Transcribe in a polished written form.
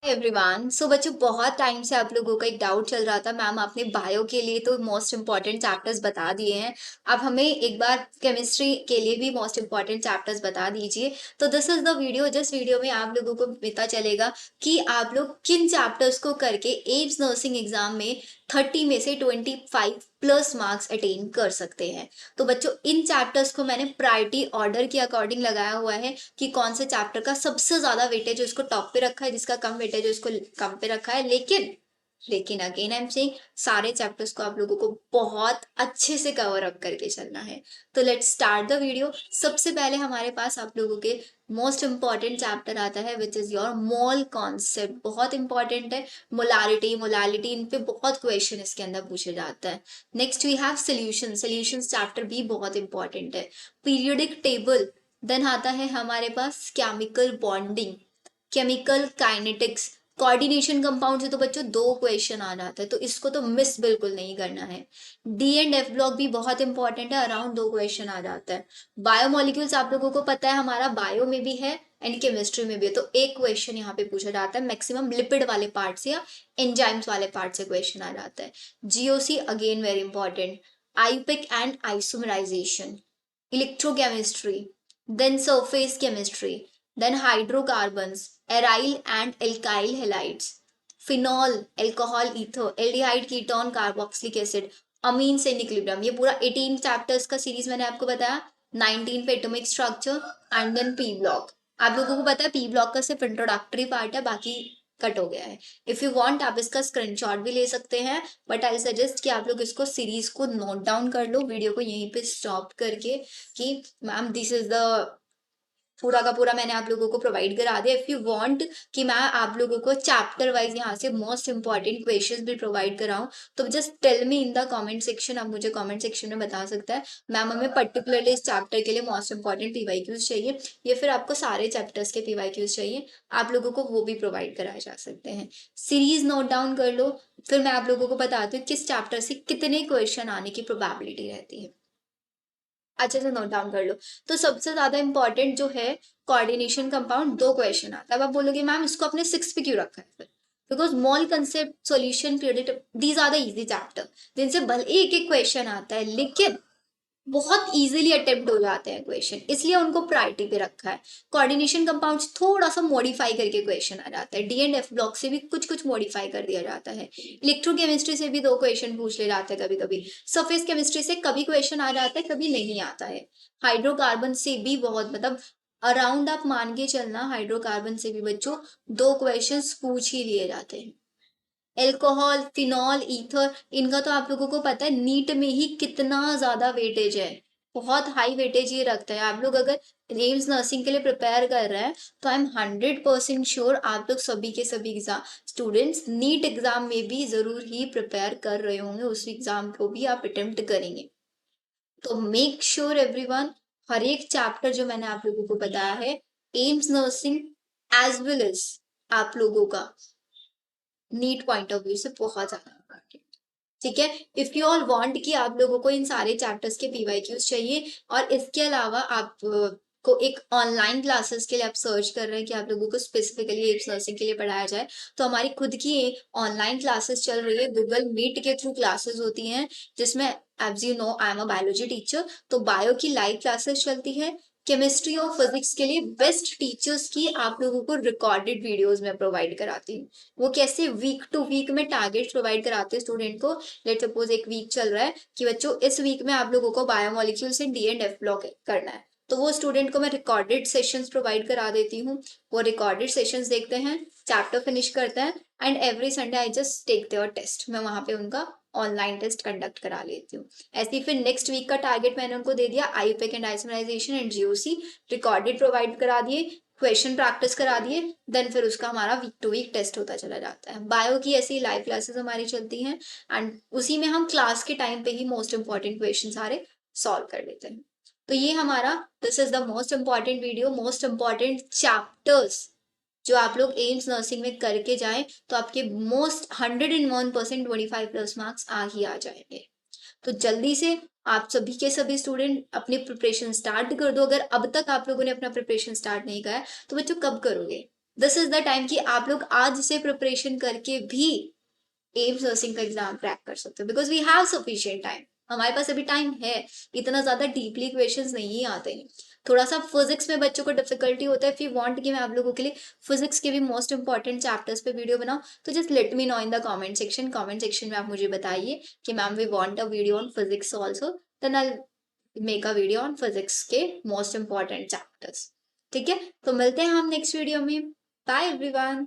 Everyone so बच्चों बहुत time से आप लोगों का एक डाउट चल रहा था मैम आपने बायो के लिए तो मोस्ट इम्पॉर्टेंट चैप्टर्स बता दिए हैं। अब हमें एक बार केमिस्ट्री के लिए भी मोस्ट इम्पॉर्टेंट चैप्टर्स बता दीजिए। तो दिस इज द वीडियो। जिस वीडियो में आप लोगों को पता चलेगा कि आप लोग किन चैप्टर्स को करके एम्स नर्सिंग एग्जाम में 30 में से 25 प्लस मार्क्स अटेन कर सकते हैं। तो बच्चों इन चैप्टर्स को मैंने प्रायोरिटी ऑर्डर के अकॉर्डिंग लगाया हुआ है कि कौन से चैप्टर का सबसे ज्यादा वेटेज उसको टॉप पे रखा है, जिसका कम वेटेज उसको कम पे रखा है। लेकिन लेकिन अगेन आई एम सेइंग सारे चैप्टर्स को आप लोगों को बहुत अच्छे से कवर अप करके चलना है। तो लेट्स स्टार्ट द वीडियो। सबसे पहले हमारे पास आप लोगों के मोस्ट इंपॉर्टेंट चैप्टर आता है which is your mole concept. बहुत इंपॉर्टेंट है। मोलारिटी मोलालिटी इन पे बहुत क्वेश्चन इसके अंदर पूछे जाता है। Next we have solution. Solutions chapter भी बहुत इंपॉर्टेंट है। Periodic table. देन आता है हमारे पास chemical bonding, chemical kinetics, coordination compound से तो बच्चों 2 क्वेश्चन आ जाता है, तो इसको तो मिस बिल्कुल नहीं करना है। डी एंड एफ ब्लॉक भी बहुत इंपॉर्टेंट है, अराउंड 2 क्वेश्चन आ जाता है। बायोमोलिक्यूल्स आप लोगों को पता है हमारा बायो में भी है एंड केमिस्ट्री में भी है, तो एक क्वेश्चन यहाँ पे पूछा जाता है। मैक्सिमम लिपिड वाले पार्ट से या एंजाइम्स वाले पार्ट से क्वेश्चन आ जाता है। GOC again very important. IUPAC and isomerization, electrochemistry, then surface chemistry, then hydrocarbons, aryl and alkyl halides, phenol, alcohol, ether, aldehyde, ketone, carboxylic acid, amines and equilibrium। ये पूरा 18 chapters का series मैंने आपको बताया। 19 पे atomic structure and then P block. आप लोगों को पता है पी ब्लॉक का सिर्फ इंट्रोडक्टरी पार्ट है, बाकी कट हो गया है। इफ यू वांट आप इसका स्क्रीनशॉट भी ले सकते हैं, बट आई सजेस्ट कि आप लोग इसको सीरीज को नोट डाउन कर लो वीडियो को यहीं पे स्टॉप करके कि मैम दिस इज द पूरा का पूरा मैंने आप लोगों को प्रोवाइड करा दिया। इफ यू वांट कि मैं आप लोगों को चैप्टर वाइज यहाँ से मोस्ट इंपॉर्टेंट क्वेश्चंस भी प्रोवाइड कराऊं, तो just tell me in the comment section. आप मुझे कमेंट सेक्शन में बता सकता है मैम हमें पर्टिकुलरली इस चैप्टर के लिए मोस्ट इंपॉर्टेंट पीवाईक्यूज चाहिए, या फिर आपको सारे चैप्टर्स के पीवाईक्यूज चाहिए, आप लोगों को वो भी प्रोवाइड कराए जा सकते हैं। सीरीज नोट डाउन कर लो, फिर मैं आप लोगों को बताती हूँ किस चैप्टर से कितने क्वेश्चन आने की प्रोबेबिलिटी रहती है। अच्छे से नोट डाउन कर लो। तो सबसे ज्यादा इंपॉर्टेंट जो है कोऑर्डिनेशन कंपाउंड, 2 क्वेश्चन आता है। अब आप बोलोगे मैम इसको अपने 6 पे क्यों रखा है फिर? Because mole concept, solution, period, these are the easy chapter जिनसे भले एक एक क्वेश्चन आता है, लेकिन बहुत इजीली अटेम्प्ट हो जाते हैं क्वेश्चन, इसलिए उनको प्रायोरिटी पे रखा है। कोऑर्डिनेशन कंपाउंड्स थोड़ा सा मॉडिफाई करके क्वेश्चन आ जाता है। डी एंड एफ ब्लॉक से भी कुछ कुछ मॉडिफाई कर दिया जाता है। इलेक्ट्रोकेमिस्ट्री से भी 2 क्वेश्चन पूछ ले जाते हैं कभी कभी। सरफेस केमिस्ट्री से कभी क्वेश्चन आ जाता है, कभी नहीं आता है। हाइड्रोकार्बन से भी बहुत, मतलब अराउंड आप मान के चलना, हाइड्रोकार्बन से भी बच्चों 2 क्वेश्चन पूछ ही लिए जाते हैं। एल्कोहल, फिनॉल, ईथर, इनका तो आप लोगों को पता है नीट में ही कितना ज्यादा वेटेज है। बहुत हाई वेटेज ये रखता है। आप लोग अगर एम्स नर्सिंग के लिए प्रिपेयर कर रहे हैं तो आई एम 100% श्योर आप लोग सभी के सभी एग्जाम स्टूडेंट्स नीट एग्जाम में भी जरूर ही प्रिपेयर कर रहे होंगे, उस एग्जाम को भी आप अटेम्प्ट करेंगे। तो मेक श्योर एवरीवन, हर एक चैप्टर जो मैंने आप लोगों को बताया है AIIMS nursing as well as आप लोगों का नीट पॉइंट ऑफ व्यू से बहुत ज्यादा इम्पोर्टेंट। ठीक है। इफ यू ऑल वांट कि आप लोगों को इन सारे चैप्टर्स के पीवाईक्यूज चाहिए और इसके अलावा आप को एक ऑनलाइन क्लासेस के लिए आप सर्च कर रहे हैं कि आप लोगों को स्पेसिफिकली एप्स नर्सिंग के लिए पढ़ाया जाए, तो हमारी खुद की ऑनलाइन क्लासेस चल रही है। गूगल मीट के थ्रू क्लासेस होती हैं, जिसमें as you know I am a biology teacher, तो बायो की लाइव क्लासेस चलती है। केमिस्ट्री और फिजिक्स के लिए बेस्ट टीचर्स की आप लोगों को रिकॉर्डेड वीडियोस में प्रोवाइड कराती हूँ। वो कैसे, वीक टू वीक में टारगेट प्रोवाइड कराते हैं स्टूडेंट को। लेट सपोज एक वीक चल रहा है कि बच्चों इस वीक में आप लोगों को बायोमोलिक्यूल से डी एंड एफ ब्लॉक करना है, तो वो स्टूडेंट को मैं रिकॉर्डेड सेशंस प्रोवाइड करा देती हूँ। वो रिकॉर्डेड सेशंस देखते हैं, चैप्टर फिनिश करते हैं, and every Sunday I just take their test. मैं वहां पे उनका ऑनलाइन टेस्ट कंडक्ट करा लेती हूँ। ऐसे ही फिर नेक्स्ट वीक का टारगेट मैंने उनको दे दिया, IUPAC and isomerization and GOC recorded provide करा दिए, क्वेश्चन प्रैक्टिस करा दिए, देन फिर उसका हमारा वीक टू वीक टेस्ट होता चला जाता है। बायो की ऐसी लाइव क्लासेस हमारी चलती हैं, एंड उसी में हम क्लास के टाइम पे ही मोस्ट इंपॉर्टेंट क्वेश्चन सारे सॉल्व कर लेते हैं। तो ये हमारा, this is the most important video, most important chapters जो आप लोग एम्स नर्सिंग में करके जाएं तो आपके मोस्ट 101% 25 प्लस मार्क्स आ ही आ जाएंगे। तो जल्दी से आप सभी के सभी स्टूडेंट अपनी प्रिपरेशन स्टार्ट कर दो। अगर अब तक आप लोगों ने अपना प्रिपरेशन स्टार्ट नहीं करा है तो बच्चों कब करोगे? दिस इज द टाइम कि आप लोग आज से प्रिपरेशन करके भी एम्स नर्सिंग का एग्जाम क्रैक कर सकते हो, because we have sufficient time. हमारे पास अभी टाइम है, इतना ज्यादा डीपली क्वेश्चंस नहीं आते हैं। थोड़ा सा फिजिक्स में बच्चों को डिफिकल्टी होता है। इफ यू वांट कि मैं आप लोगों के लिए फिजिक्स के भी मोस्ट इंपॉर्टेंट चैप्टर्स पे वीडियो बनाऊं, तो just let me know in the comment section में आप मुझे बताइए कि ma'am we want a video on physics also, then I make a video on physics के मोस्ट इंपॉर्टेंट चैप्टर्स। ठीक है, तो मिलते हैं हम नेक्स्ट वीडियो में। Bye everyone.